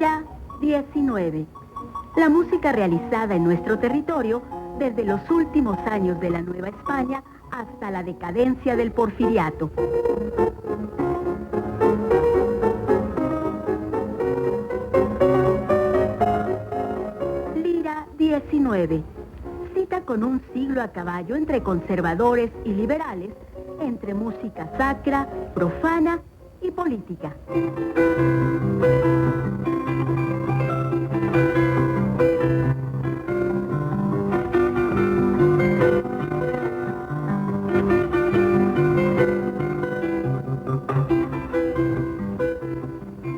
Lira 19. La música realizada en nuestro territorio desde los últimos años de la Nueva España hasta la decadencia del porfiriato. Lira 19. Cita con un siglo a caballo entre conservadores y liberales, entre música sacra, profana y política.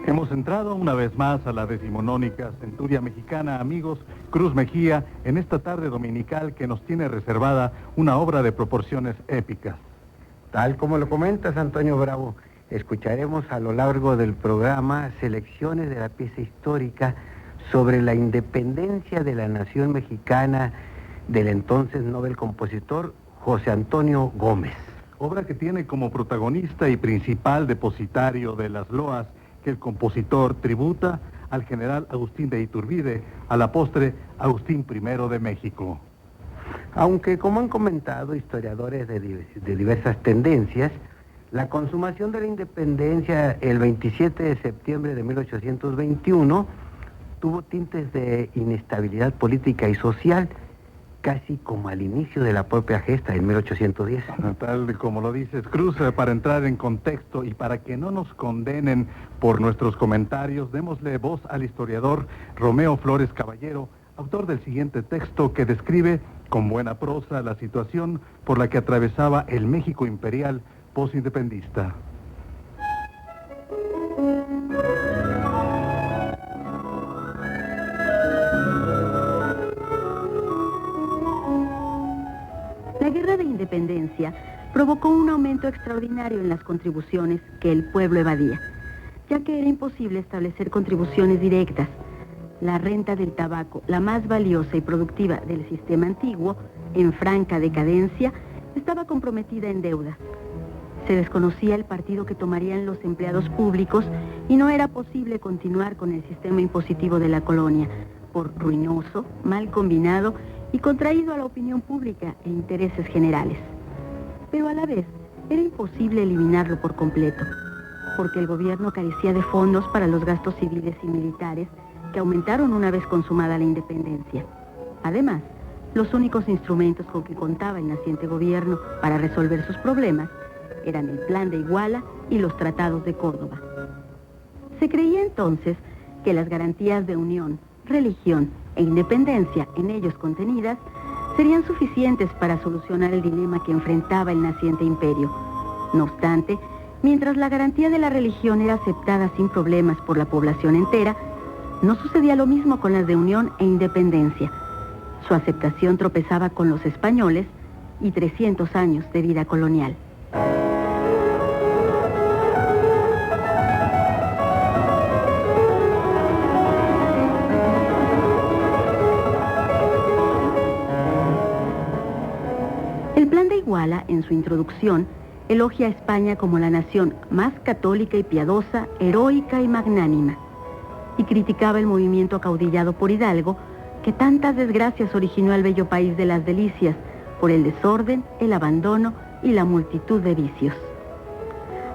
Hemos entrado una vez más a la decimonónica Centuria Mexicana, amigos, Cruz Mejía, en esta tarde dominical que nos tiene reservada una obra de proporciones épicas. Tal como lo comentas, Antonio Bravo, escucharemos a lo largo del programa selecciones de la pieza histórica sobre la independencia de la nación mexicana del entonces Nobel compositor José Antonio Gómez. Obra que tiene como protagonista y principal depositario de las loas que el compositor tributa al general Agustín de Iturbide, a la postre Agustín I de México. Aunque, como han comentado historiadores de diversas tendencias, la consumación de la independencia el 27 de septiembre de 1821 tuvo tintes de inestabilidad política y social, casi como al inicio de la propia gesta en 1810. Tal como lo dices, Cruz, para entrar en contexto y para que no nos condenen por nuestros comentarios, démosle voz al historiador Romeo Flores Caballero, autor del siguiente texto que describe con buena prosa la situación por la que atravesaba el México imperial posindependista. La guerra de independencia provocó un aumento extraordinario en las contribuciones que el pueblo evadía, ya que era imposible establecer contribuciones directas. La renta del tabaco, la más valiosa y productiva del sistema antiguo, en franca decadencia, estaba comprometida en deudas. Se desconocía el partido que tomarían los empleados públicos y no era posible continuar con el sistema impositivo de la colonia, por ruinoso, mal combinado y contraído a la opinión pública e intereses generales. Pero a la vez, era imposible eliminarlo por completo, porque el gobierno carecía de fondos para los gastos civiles y militares que aumentaron una vez consumada la independencia. Además, los únicos instrumentos con que contaba el naciente gobierno para resolver sus problemas eran el Plan de Iguala y los Tratados de Córdoba. Se creía entonces que las garantías de unión, religión e independencia en ellos contenidas serían suficientes para solucionar el dilema que enfrentaba el naciente imperio. No obstante, mientras la garantía de la religión era aceptada sin problemas por la población entera, no sucedía lo mismo con las de unión e independencia. Su aceptación tropezaba con los españoles y 300 años de vida colonial. El Plan de Iguala, en su introducción, elogia a España como la nación más católica y piadosa, heroica y magnánima, y criticaba el movimiento acaudillado por Hidalgo, que tantas desgracias originó al bello país de las delicias, por el desorden, el abandono y la multitud de vicios.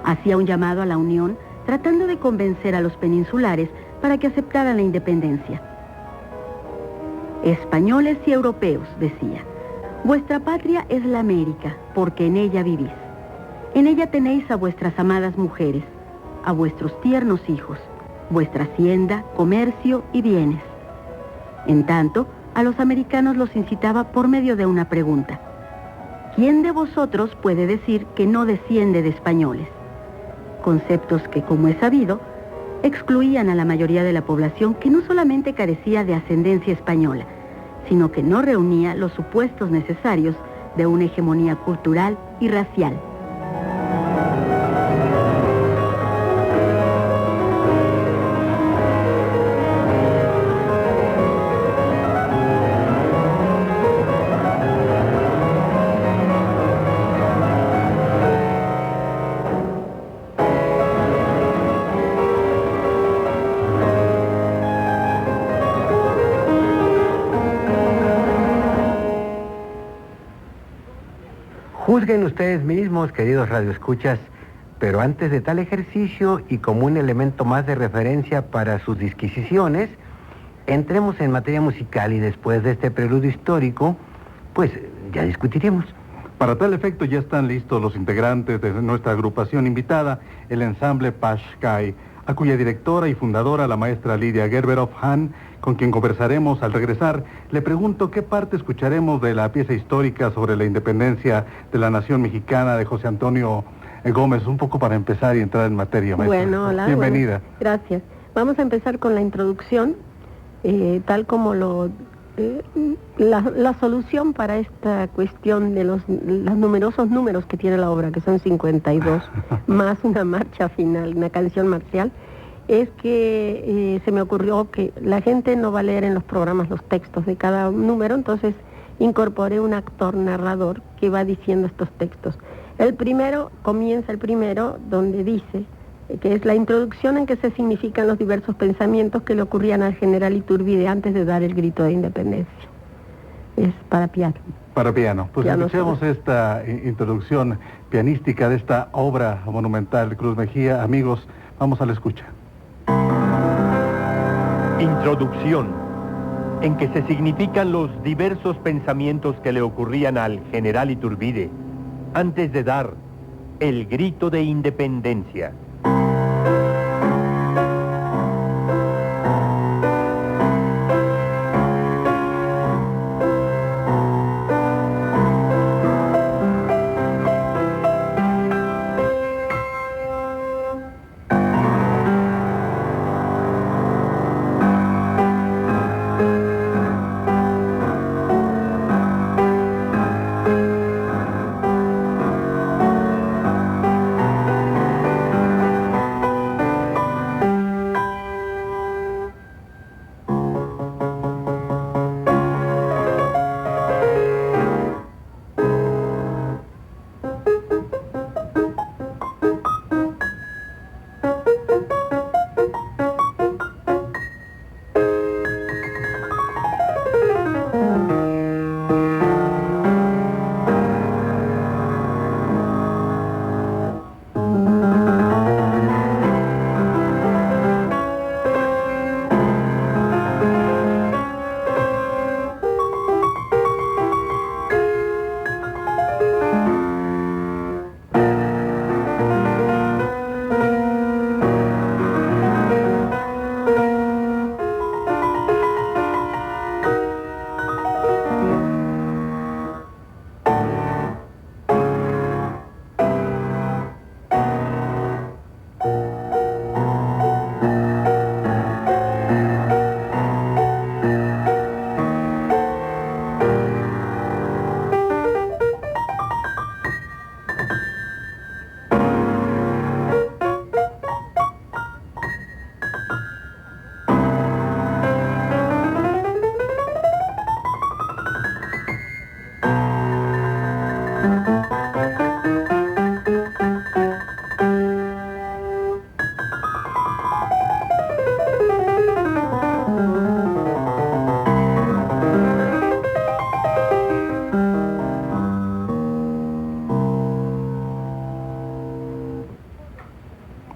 Hacía un llamado a la unión, tratando de convencer a los peninsulares para que aceptaran la independencia. Españoles y europeos, decía, vuestra patria es la América, porque en ella vivís. En ella tenéis a vuestras amadas mujeres, a vuestros tiernos hijos, vuestra hacienda, comercio y bienes. En tanto, a los americanos los incitaba por medio de una pregunta: ¿quién de vosotros puede decir que no desciende de españoles? Conceptos que, como es sabido, excluían a la mayoría de la población, que no solamente carecía de ascendencia española, sino que no reunía los supuestos necesarios de una hegemonía cultural y racial. Juzguen ustedes mismos, queridos radioescuchas, pero antes de tal ejercicio y como un elemento más de referencia para sus disquisiciones, entremos en materia musical y después de este preludio histórico, pues ya discutiremos. Para tal efecto ya están listos los integrantes de nuestra agrupación invitada, el ensamble Pashkai, a cuya directora y fundadora, la maestra Lidia Gerberov-Hahn, con quien conversaremos al regresar. Le pregunto qué parte escucharemos de la pieza histórica sobre la independencia de la nación mexicana de José Antonio Gómez, un poco para empezar y entrar en materia, maestra. Bueno, hola. Bienvenida. Bueno, gracias. Vamos a empezar con la introducción, tal como la solución para esta cuestión de los numerosos números que tiene la obra, que son 52, más una marcha final, una canción marcial, es que se me ocurrió que la gente no va a leer en los programas los textos de cada número, entonces incorporé un actor narrador que va diciendo estos textos. Comienza el primero donde dice que es la introducción en que se significan los diversos pensamientos que le ocurrían al general Iturbide antes de dar el grito de independencia. Es para piano. Para piano. Pues Piano escuchemos solo. esta introducción pianística de esta obra monumental, Cruz Mejía. Amigos, vamos a la escucha. Introducción, en que se significan los diversos pensamientos que le ocurrían al general Iturbide antes de dar el grito de independencia.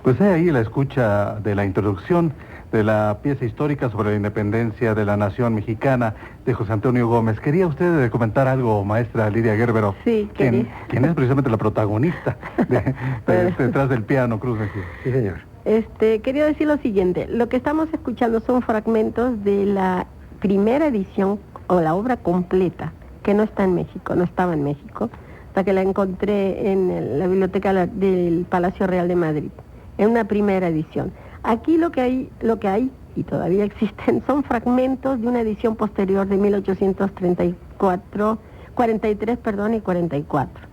Pues ahí la escucha de la introducción de la pieza histórica sobre la independencia de la nación mexicana de José Antonio Gómez. ¿Quería usted comentar algo, maestra Lidia Gerberov? Sí, quería. ¿Quién es precisamente la protagonista detrás del piano, Cruz Mejía? Sí, señor. Quería decir lo siguiente, lo que estamos escuchando son fragmentos de la primera edición o la obra completa, que no está en México, no estaba en México, hasta que la encontré en la biblioteca del Palacio Real de Madrid, en una primera edición. Aquí lo que hay y todavía existen son fragmentos de una edición posterior de 43 y 44,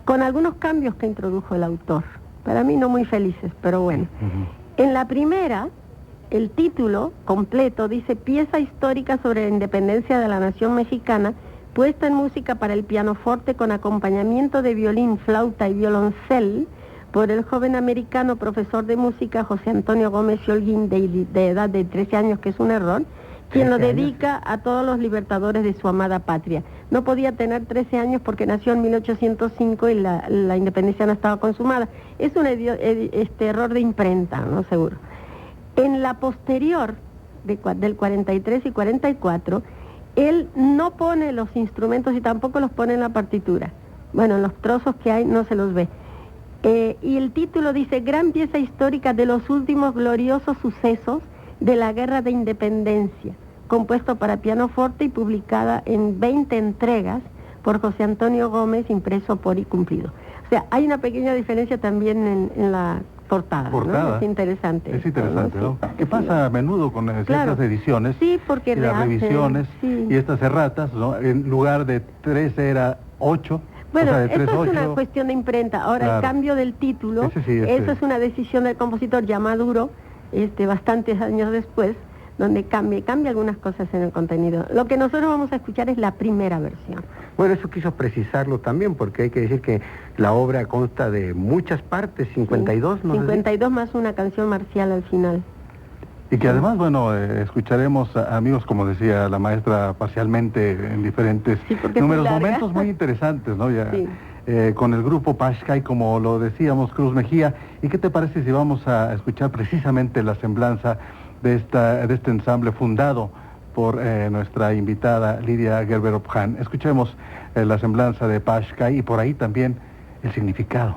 con algunos cambios que introdujo el autor, para mí no muy felices, pero bueno. En la primera, el título completo dice Pieza histórica sobre la independencia de la nación mexicana, puesta en música para el pianoforte con acompañamiento de violín, flauta y violoncel, por el joven americano profesor de música José Antonio Gómez y Holguín, de edad de 13 años, que es un error, quien lo 13 años. dedica a todos los libertadores de su amada patria. No podía tener 13 años porque nació en 1805 y la independencia no estaba consumada. Es un error de imprenta, ¿no? Seguro. En la posterior, del 43 y 44, él no pone los instrumentos y tampoco los pone en la partitura. Bueno, en los trozos que hay no se los ve. Y el título dice, gran pieza histórica de los últimos gloriosos sucesos de la Guerra de Independencia, compuesto para pianoforte y publicada en 20 entregas por José Antonio Gómez, impreso por y cumplido. O sea, hay una pequeña diferencia también en la portada, ¿no? Es interesante. Es interesante, ¿no? Sí. ¿Qué pasa a menudo con ciertas ediciones? Sí, porque y las revisiones sí. y estas erratas, ¿no? En lugar de 13 era 8. Bueno, o sea, de eso 3, es 8. una cuestión de imprenta. Ahora, Claro. el cambio del título, Ese sí, eso es una decisión del compositor ya maduro, bastantes años después, donde cambia algunas cosas en el contenido. Lo que nosotros vamos a escuchar es la primera versión. Bueno, eso quiso precisarlo también, porque hay que decir que la obra consta de muchas partes, 52, ¿no? 52 más una canción marcial al final. Y que además, bueno, escucharemos a amigos, como decía la maestra, parcialmente en diferentes Sí, porque es números, muy larga. momentos muy interesantes, ¿no? Ya, Sí. con el grupo Paschay, como lo decíamos, Cruz Mejía. ¿Y qué te parece si vamos a escuchar precisamente la semblanza de este ensamble fundado por nuestra invitada Lidia Gerber-Ophan? Escuchemos la semblanza de Paschay y por ahí también el significado.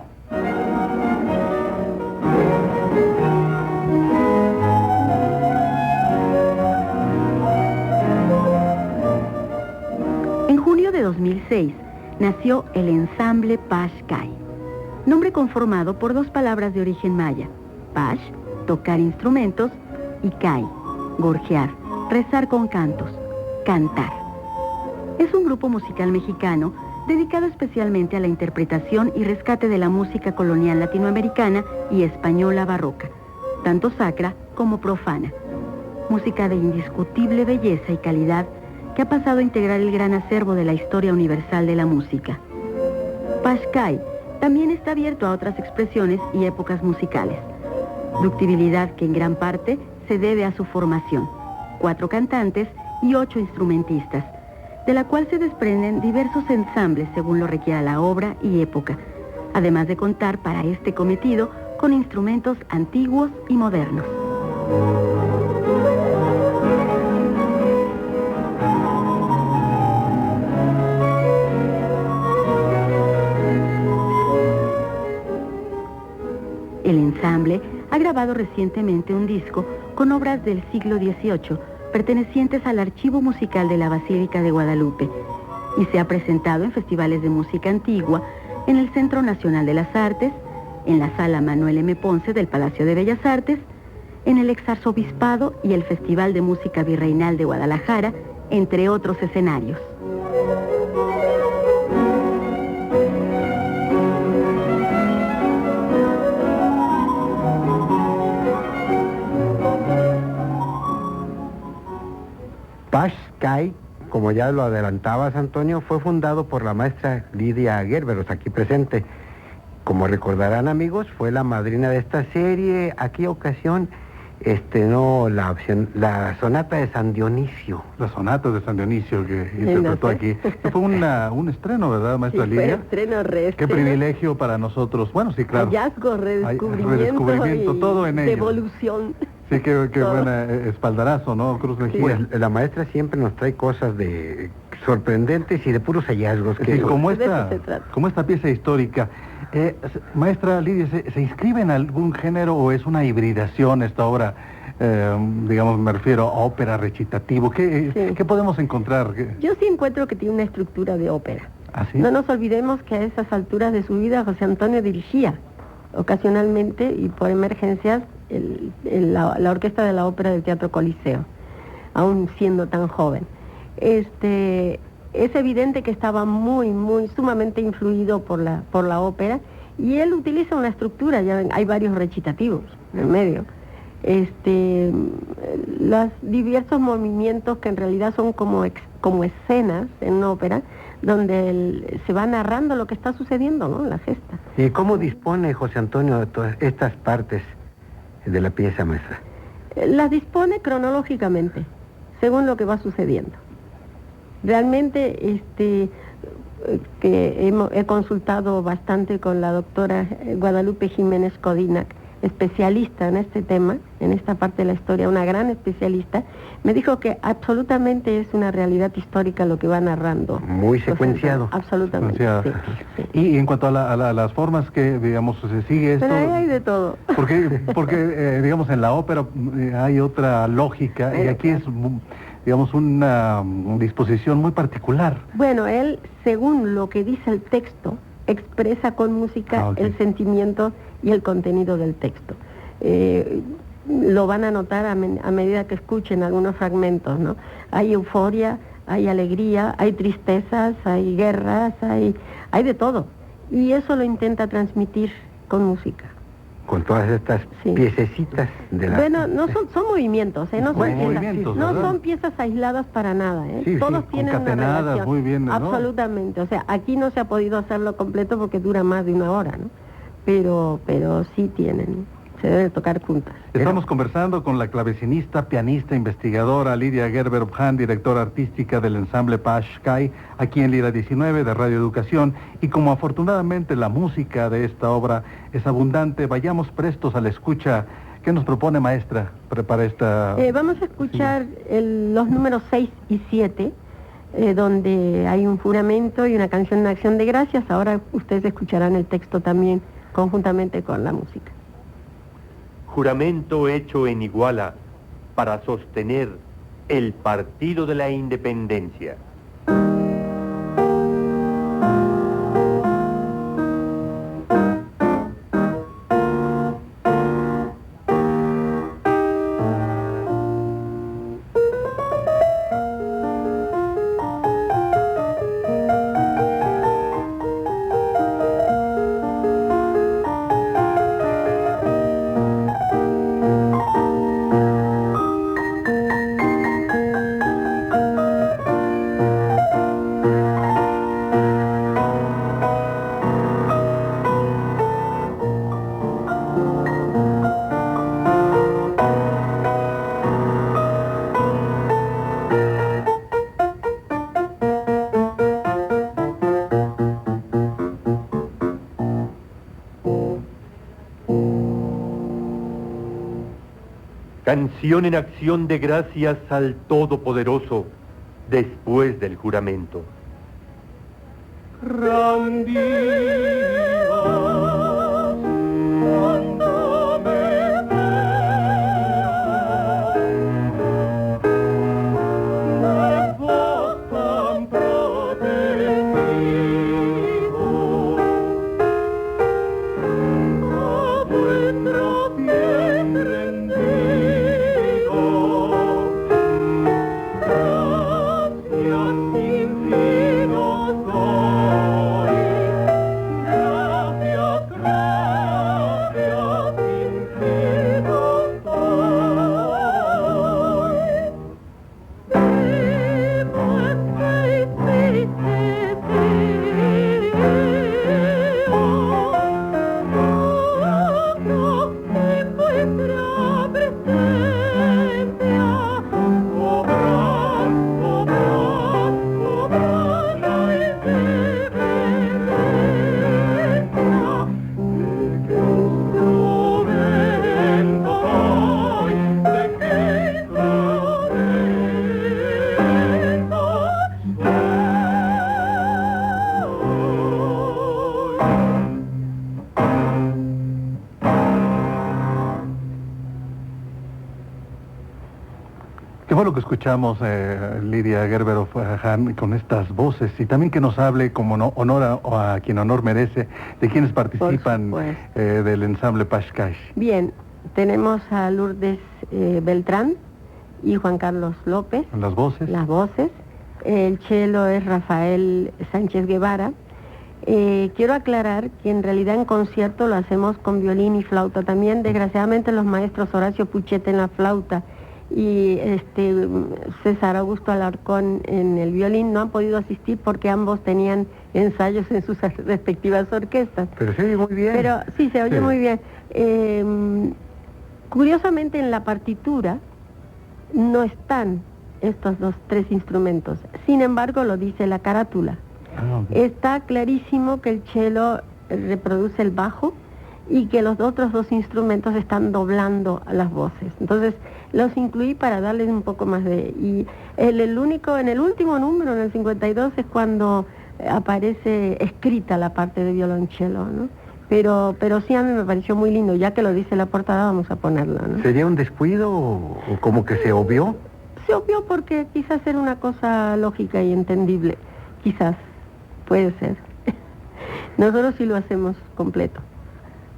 En junio de 2006 nació el ensamble Paschay, nombre conformado por dos palabras de origen maya: Pash, tocar instrumentos, y Kai, gorjear, rezar con cantos, cantar. Es un grupo musical mexicano dedicado especialmente a la interpretación y rescate de la música colonial latinoamericana y española barroca, tanto sacra como profana. Música de indiscutible belleza y calidad que ha pasado a integrar el gran acervo de la historia universal de la música. Paschay también está abierto a otras expresiones y épocas musicales. Ductibilidad que en gran parte se debe a su formación, 4 cantantes y 8 instrumentistas, de la cual se desprenden diversos ensambles según lo requiera la obra y época, además de contar para este cometido con instrumentos antiguos y modernos. El ensamble ha grabado recientemente un disco con obras del siglo XVIII pertenecientes al Archivo Musical de la Basílica de Guadalupe y se ha presentado en festivales de música antigua, en el Centro Nacional de las Artes, en la Sala Manuel M. Ponce del Palacio de Bellas Artes, en el Exarzobispado y el Festival de Música Virreinal de Guadalajara, entre otros escenarios. Paschay, como ya lo adelantabas, Antonio, fue fundado por la maestra Lidia Gerber, aquí presente. Como recordarán, amigos, fue la madrina de esta serie. Aquella ocasión estrenó la sonata de San Dionisio. La sonata de San Dionisio que interpretó aquí. Fue un estreno, ¿verdad, maestra Sí, Lidia? fue estreno, Qué privilegio para nosotros. Bueno, sí, claro. Hallazgo, redescubrimiento, y todo en ello. devolución. Sí, qué buena espaldarazo, ¿no, Cruz Mejía? Pues la maestra siempre nos trae cosas de sorprendentes y de puros hallazgos. Sí, como de eso se trata. esta pieza histórica. Maestra Lidia, ¿se inscribe en algún género o es una hibridación esta obra? Digamos, me refiero a ópera, recitativo. ¿Qué podemos encontrar? Yo sí encuentro que tiene una estructura de ópera. ¿Ah, sí? No nos olvidemos que a esas alturas de su vida José Antonio dirigía ocasionalmente y por emergencias la orquesta de la ópera del Teatro Coliseo, aún siendo tan joven. Es evidente que estaba sumamente influido por la ópera, y él utiliza una estructura, ya hay varios recitativos en el medio. Los diversos movimientos que en realidad son como escenas en una ópera, donde se va narrando lo que está sucediendo, ¿no?, en la gesta. ¿Y cómo dispone José Antonio de todas estas partes de la pieza, maestra? Las dispone cronológicamente, según lo que va sucediendo. Realmente he consultado bastante con la doctora Guadalupe Jiménez Codinac, especialista en este tema, en esta parte de la historia, una gran especialista. Me dijo que absolutamente es una realidad histórica lo que va narrando. Muy secuenciado. Absolutamente. Sí. Y en cuanto a las formas que, digamos, se sigue esto... Pero ahí hay de todo. Porque digamos, en la ópera hay otra lógica y aquí es, digamos, una disposición muy particular. Bueno, él, según lo que dice el texto, expresa con música el sentimiento y el contenido del texto. Lo van a notar a medida que escuchen algunos fragmentos, ¿no? Hay euforia, hay alegría, hay tristezas, hay guerras, hay de todo. Y eso lo intenta transmitir con música. Con todas estas piececitas de la... Bueno, no son movimientos, no son piezas aisladas para nada, Sí, todos tienen una relación. Muy bien, ¿no? Absolutamente, o sea, aquí no se ha podido hacerlo completo porque dura más de 1 hora, ¿no? Pero sí tienen, se deben tocar juntas. Estamos conversando con la clavecinista, pianista, investigadora Lidia Gerber-Bhan, directora artística del ensamble Pashkai, aquí en Lira 19 de Radio Educación, y como afortunadamente la música de esta obra es abundante, vayamos prestos a la escucha. ¿Qué nos propone, maestra, para esta...? Vamos a escuchar los números 6 y 7, donde hay un juramento y una canción en acción de gracias. Ahora ustedes escucharán el texto también, conjuntamente con la música. Juramento hecho en Iguala para sostener el Partido de la Independencia. Canción en acción de gracias al Todopoderoso después del juramento. Qué bueno que escuchamos, Lidia Gerber-Bhan, con estas voces, y también que nos hable, como honor a quien honor merece, de quienes participan del ensamble Pashkai. Bien, tenemos a Lourdes Beltrán y Juan Carlos López. Las voces. Las voces. El cello es Rafael Sánchez Guevara. Quiero aclarar que en realidad en concierto lo hacemos con violín y flauta también. Desgraciadamente los maestros Horacio Puchete en la flauta y César Augusto Alarcón en el violín no han podido asistir porque ambos tenían ensayos en sus respectivas orquestas. Pero se oye muy bien. Pero sí, se oye muy bien. Curiosamente en la partitura no están estos tres instrumentos. Sin embargo, lo dice la carátula. Está clarísimo que el cello reproduce el bajo y que los otros dos instrumentos están doblando a las voces. Entonces, los incluí para darles un poco más de... Y en el último número, en el 52, es cuando aparece escrita la parte de violonchelo, ¿no? Pero sí, a mí me pareció muy lindo. Ya que lo dice la portada, vamos a ponerlo, ¿no? ¿Sería un descuido o como que se obvió? Se obvió porque quizás era una cosa lógica y entendible. Quizás, puede ser. Nosotros sí lo hacemos completo.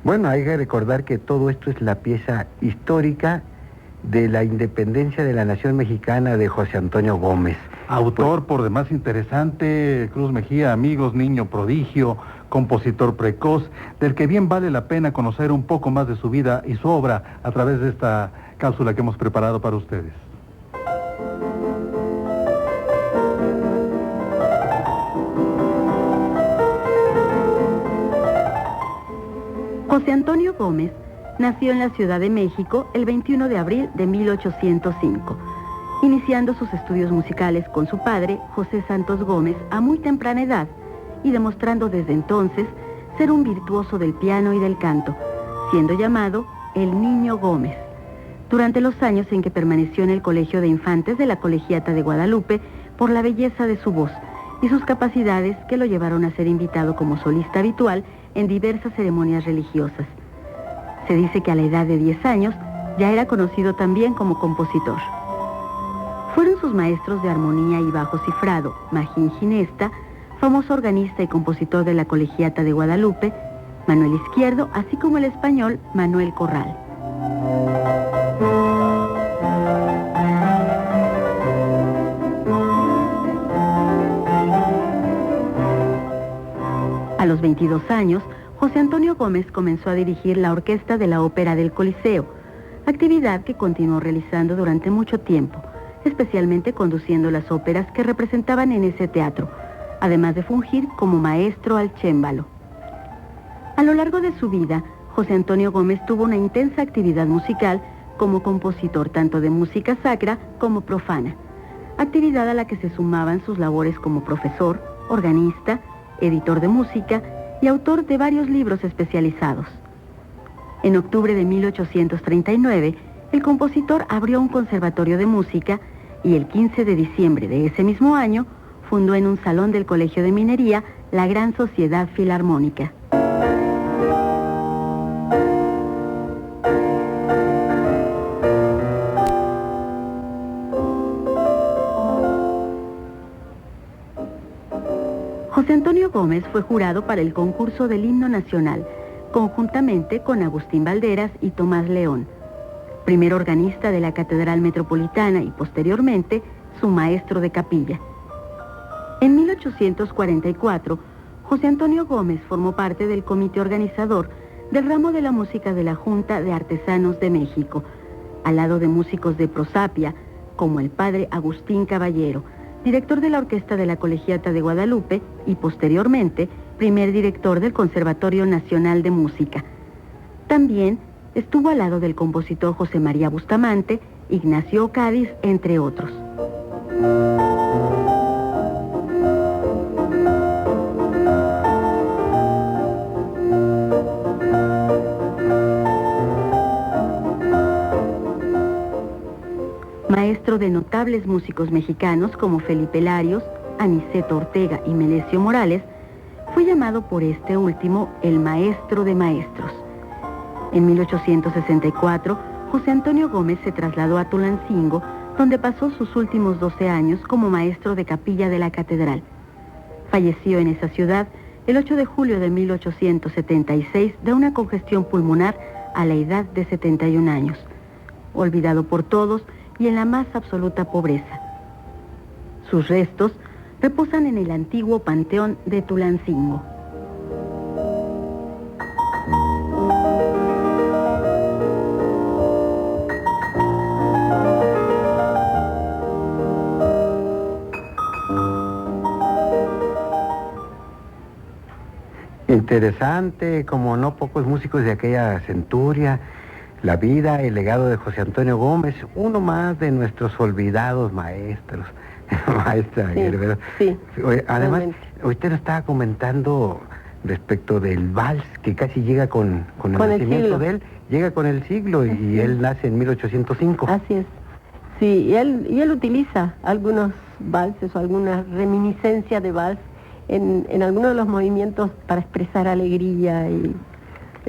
Bueno, hay que recordar que todo esto es la pieza histórica de la independencia de la nación mexicana de José Antonio Gómez. Autor por demás interesante, Cruz Mejía, amigos, niño prodigio, compositor precoz, del que bien vale la pena conocer un poco más de su vida y su obra a través de esta cápsula que hemos preparado para ustedes. José Antonio Gómez nació en la Ciudad de México el 21 de abril de 1805, iniciando sus estudios musicales con su padre, José Santos Gómez, a muy temprana edad, y demostrando desde entonces ser un virtuoso del piano y del canto, siendo llamado el Niño Gómez. Durante los años en que permaneció en el Colegio de Infantes de la Colegiata de Guadalupe, por la belleza de su voz y sus capacidades que lo llevaron a ser invitado como solista habitual en diversas ceremonias religiosas. Se dice que a la edad de 10 años ya era conocido también como compositor. Fueron sus maestros de armonía y bajo cifrado, Magín Ginesta, famoso organista y compositor de la Colegiata de Guadalupe, Manuel Izquierdo, así como el español Manuel Corral. A los 22 años, José Antonio Gómez comenzó a dirigir la orquesta de la Ópera del Coliseo, actividad que continuó realizando durante mucho tiempo, especialmente conduciendo las óperas que representaban en ese teatro, además de fungir como maestro al cémbalo. A lo largo de su vida, José Antonio Gómez tuvo una intensa actividad musical como compositor tanto de música sacra como profana, actividad a la que se sumaban sus labores como profesor, organista, editor de música y autor de varios libros especializados. En octubre de 1839, el compositor abrió un conservatorio de música y el 15 de diciembre de ese mismo año fundó en un salón del Colegio de Minería la Gran Sociedad Filarmónica. José Antonio Gómez fue jurado para el concurso del Himno Nacional, conjuntamente con Agustín Valderas y Tomás León, primer organista de la Catedral Metropolitana y posteriormente su maestro de capilla. En 1844, José Antonio Gómez formó parte del comité organizador del ramo de la música de la Junta de Artesanos de México, al lado de músicos de prosapia, como el padre Agustín Caballero, director de la Orquesta de la Colegiata de Guadalupe y posteriormente primer director del Conservatorio Nacional de Música. También estuvo al lado del compositor José María Bustamante, Ignacio Cádiz, entre otros. Maestro de notables músicos mexicanos como Felipe Larios, Aniceto Ortega y Melesio Morales, fue llamado por este último el maestro de maestros. En 1864, José Antonio Gómez se trasladó a Tulancingo, donde pasó sus últimos 12 años como maestro de capilla de la catedral. Falleció en esa ciudad el 8 de julio de 1876 de una congestión pulmonar a la edad de 71 años, olvidado por todos y en la más absoluta pobreza. Sus restos reposan en el antiguo Panteón de Tulancingo. Interesante, como no pocos músicos de aquella centuria, la vida, el legado de José Antonio Gómez, uno más de nuestros olvidados maestros. Maestra Gerber. Sí, además, realmente. usted nos estaba comentando respecto del vals, que casi llega con el nacimiento siglo. de él, llega con el siglo, y él nace en 1805. Así es. Sí, y él utiliza algunos valses o alguna reminiscencia de vals en algunos de los movimientos para expresar alegría y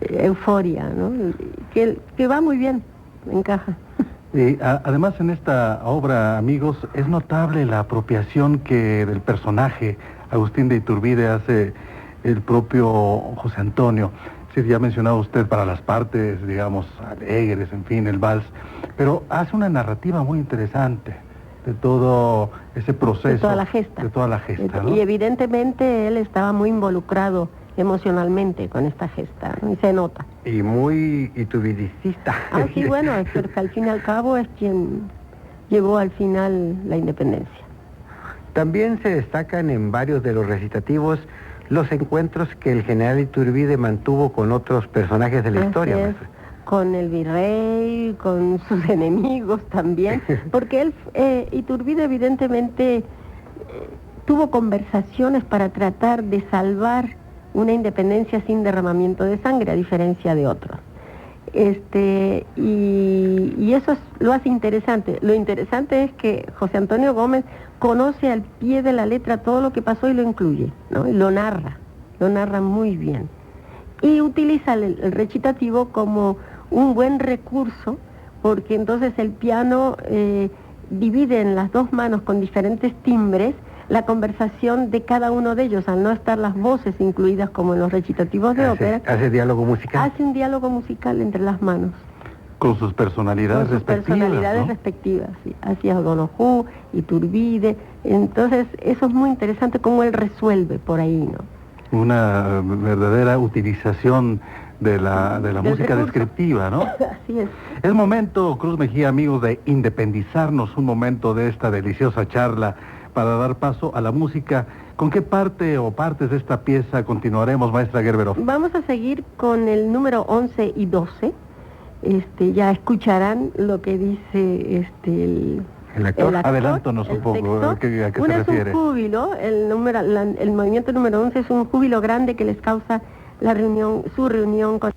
euforia, ¿no? Que va muy bien, encaja. Además, en esta obra, amigos, es notable la apropiación que del personaje Agustín de Iturbide hace el propio José Antonio. Sí, ya ha mencionado usted para las partes, digamos, alegres, en fin, el vals, pero hace una narrativa muy interesante de todo ese proceso. De toda la gesta. De toda la gesta, ¿no? Y evidentemente él estaba muy involucrado emocionalmente con esta gesta, ¿no? Y se nota. Y muy iturbidicista. Ah, sí, bueno, pero que al fin y al cabo es quien llevó al final la independencia. También se destacan en varios de los recitativos los encuentros que el general Iturbide mantuvo con otros personajes de la Así historia. es, maestro. con el virrey, con sus enemigos también, porque él, Iturbide evidentemente tuvo conversaciones para tratar de salvar una independencia sin derramamiento de sangre, a diferencia de otros. Y eso lo hace interesante. Lo interesante es que José Antonio Gómez conoce al pie de la letra todo lo que pasó y lo incluye, ¿no? Y lo narra muy bien. Y utiliza el recitativo como un buen recurso, porque entonces el piano divide en las dos manos con diferentes timbres la conversación de cada uno de ellos, al no estar las voces incluidas como en los recitativos de ópera. Hace diálogo musical. Hace un diálogo musical entre las manos. Con sus personalidades Con sus respectivas, personalidades ¿no? respectivas, sí. Hacia O'Donoghue, Iturbide. Entonces, eso es muy interesante cómo él resuelve por ahí, ¿no? Una verdadera utilización de la música recurso. descriptiva, ¿no? Así es. Es momento, Cruz Mejía, amigos, de independizarnos un momento de esta deliciosa charla para dar paso a la música. ¿Con qué parte o partes de esta pieza continuaremos, maestra Gerberov? Vamos a seguir con el número 11 y 12. Ya escucharán lo que dice El actor. Adelántanos un el poco, texto. ¿a qué se Uno refiere? es un júbilo, el movimiento número 11 es un júbilo grande que les causa su reunión con